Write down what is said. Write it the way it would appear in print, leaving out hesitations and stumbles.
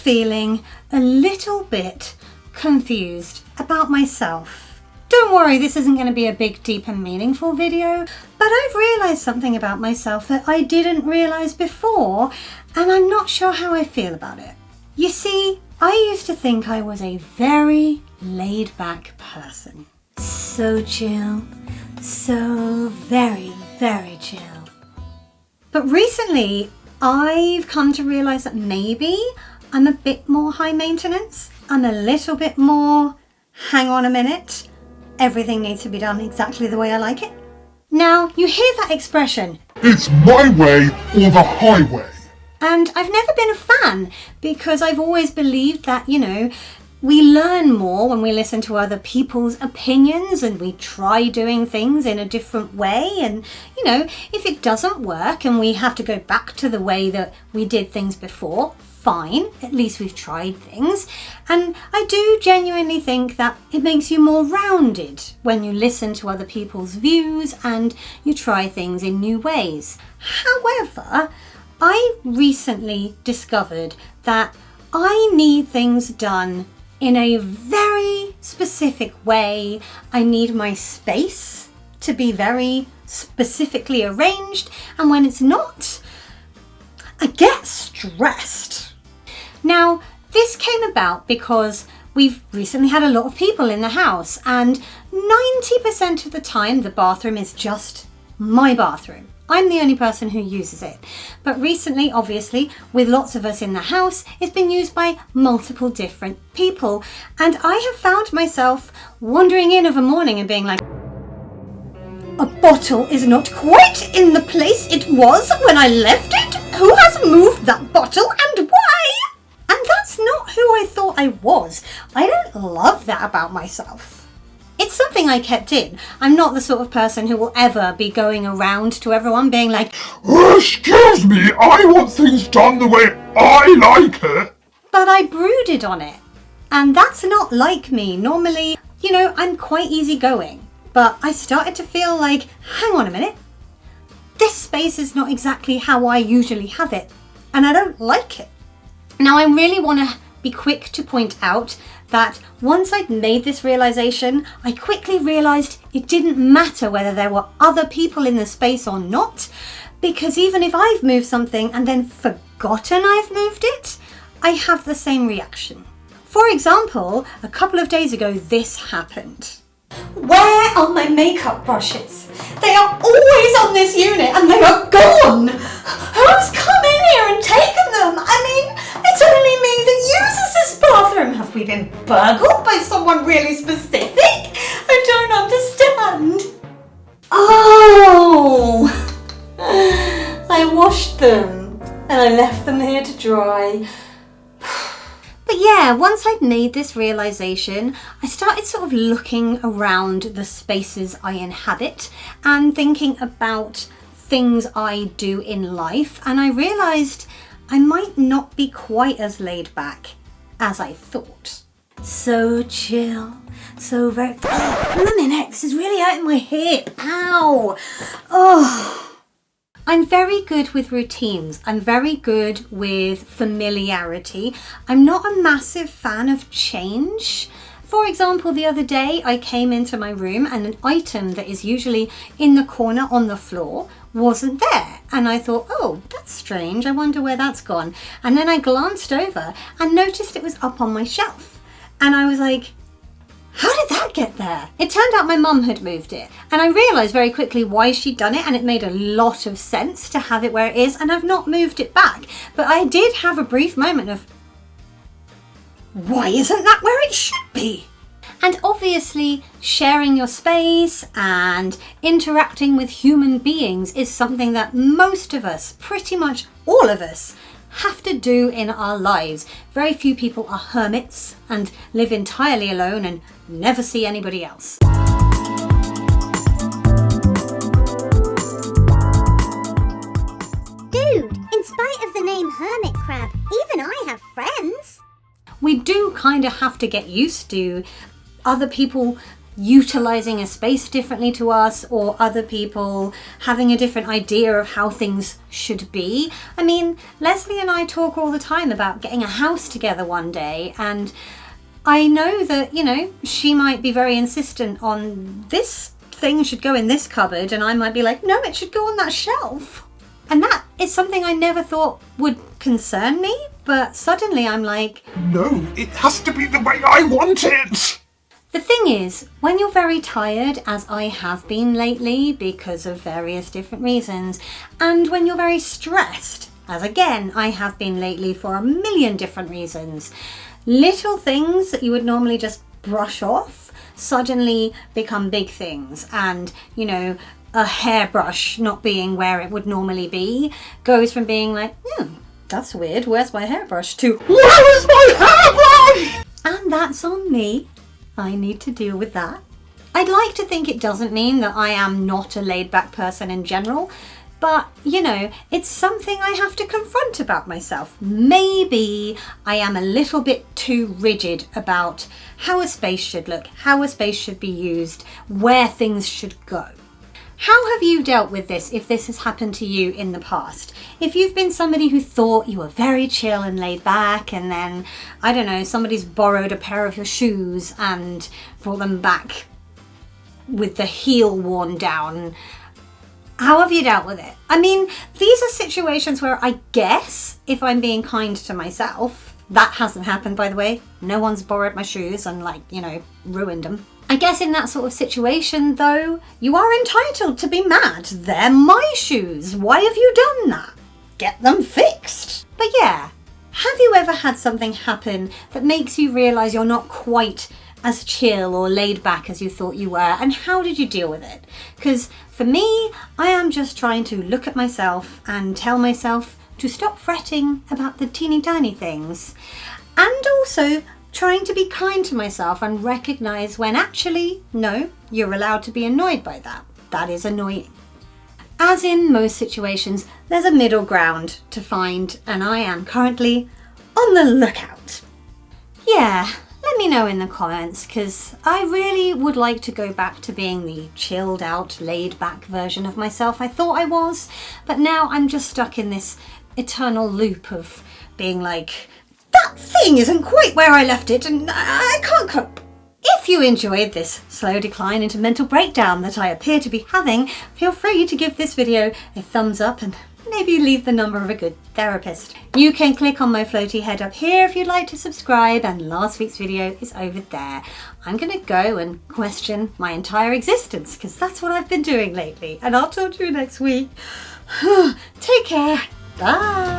feeling a little bit confused about myself. Don't worry, this isn't going to be a big, deep and meaningful video, but I've realised something about myself that I didn't realise before, and I'm not sure how I feel about it. You see, I used to think I was a very laid-back person. So chill, so very, very chill. But recently, I've come to realise that maybe I'm a bit more high maintenance. I'm a little bit more, hang on a minute, everything needs to be done exactly the way I like it. Now, you hear that expression, it's my way or the highway. And I've never been a fan because I've always believed that, we learn more when we listen to other people's opinions and we try doing things in a different way. And, if it doesn't work and we have to go back to the way that we did things before, fine, at least we've tried things. And I do genuinely think that it makes you more rounded when you listen to other people's views and you try things in new ways. However, I recently discovered that I need things done in a very specific way. I need my space to be very specifically arranged, and when it's not, I get stressed. Now, this came about because we've recently had a lot of people in the house, and 90% of the time the bathroom is just my bathroom. I'm the only person who uses it. But recently, obviously, with lots of us in the house, it's been used by multiple different people. And I have found myself wandering in of a morning and being like, a bottle is not quite in the place it was when I left it. Who has moved that bottle and why? And that's not who I thought I was. I don't love that about myself. It's something I kept in. I'm not the sort of person who will ever be going around to everyone being like, excuse me, I want things done the way I like it. But I brooded on it. And that's not like me. Normally, I'm quite easygoing. But I started to feel like, hang on a minute. This space is not exactly how I usually have it. And I don't like it. Now, I really want to be quick to point out that once I'd made this realization, I quickly realized it didn't matter whether there were other people in the space or not, because even if I've moved something and then forgotten I've moved it, I have the same reaction. For example, a couple of days ago, this happened. Where are my makeup brushes? They are always on this unit and they are gone! Who's come in here and taken them? I mean, it's only me that uses this bathroom. Have we been burgled by someone really specific? I don't understand. Oh! I washed them and I left them here to dry. But yeah, once I'd made this realization, I started sort of looking around the spaces I inhabit and thinking about things I do in life, and I realized I might not be quite as laid back as I thought. So chill, so very... Manics is really hurting my hip. Ow! Oh... I'm very good with routines. I'm very good with familiarity. I'm not a massive fan of change. For example, the other day I came into my room and an item that is usually in the corner on the floor wasn't there. And I thought, oh, that's strange. I wonder where that's gone. And then I glanced over and noticed it was up on my shelf. And I was like, how did that get there? It turned out my mum had moved it. And I realised very quickly why she'd done it, and it made a lot of sense to have it where it is, and I've not moved it back. But I did have a brief moment of, why isn't that where it should be? And obviously, sharing your space and interacting with human beings is something that most of us, pretty much all of us, have to do in our lives. Very few people are hermits and live entirely alone and never see anybody else. Dude, in spite of the name Hermit Crab, even I have friends. We do kind of have to get used to other people utilizing a space differently to us, or other people having a different idea of how things should be. I mean, Leslie and I talk all the time about getting a house together one day, and I know that, you know, she might be very insistent on this thing should go in this cupboard, and I might be like, no, it should go on that shelf. And that is something I never thought would concern me, but suddenly I'm like, No, it has to be the way I want it! the thing is, when you're very tired, as I have been lately because of various different reasons, and when you're very stressed, as again I have been lately for a million different reasons, little things that you would normally just brush off suddenly become big things. And, you know, a hairbrush not being where it would normally be goes from being like, that's weird, where's my hairbrush, to, Where is my hairbrush? and that's on me. I need to deal with that. I'd like to think it doesn't mean that I am not a laid back person in general, but, you know, it's something I have to confront about myself. Maybe I am a little bit too rigid about how a space should look, how a space should be used, where things should go. How have you dealt with this if this has happened to you in the past? If you've been somebody who thought you were very chill and laid back, and then, I don't know, somebody's borrowed a pair of your shoes and brought them back with the heel worn down, how have you dealt with it? I mean, these are situations where I guess, if I'm being kind to myself, that hasn't happened, by the way. No one's borrowed my shoes and, like, you know, ruined them. I guess in that sort of situation, though, you are entitled to be mad. They're my shoes. Why have you done that? Get them fixed. But yeah, have you ever had something happen that makes you realise you're not quite as chill or laid back as you thought you were, and how did you deal with it? Because for me, I am just trying to look at myself and tell myself to stop fretting about the teeny tiny things, and also trying to be kind to myself and recognise when actually, no, you're allowed to be annoyed by that. That is annoying. As in most situations, there's a middle ground to find, and I am currently on the lookout. Yeah, let me know in the comments, because I really would like to go back to being the chilled out, laid back version of myself I thought I was, but now I'm just stuck in this eternal loop of being like, that thing isn't quite where I left it and I can't cope. If you enjoyed this slow decline into mental breakdown that I appear to be having, feel free to give this video a thumbs up and maybe leave the number of a good therapist. You can click on my floaty head up here if you'd like to subscribe, and last week's video is over there. I'm going to go and question my entire existence, because that's what I've been doing lately, and I'll talk to you next week. Take care. Bye.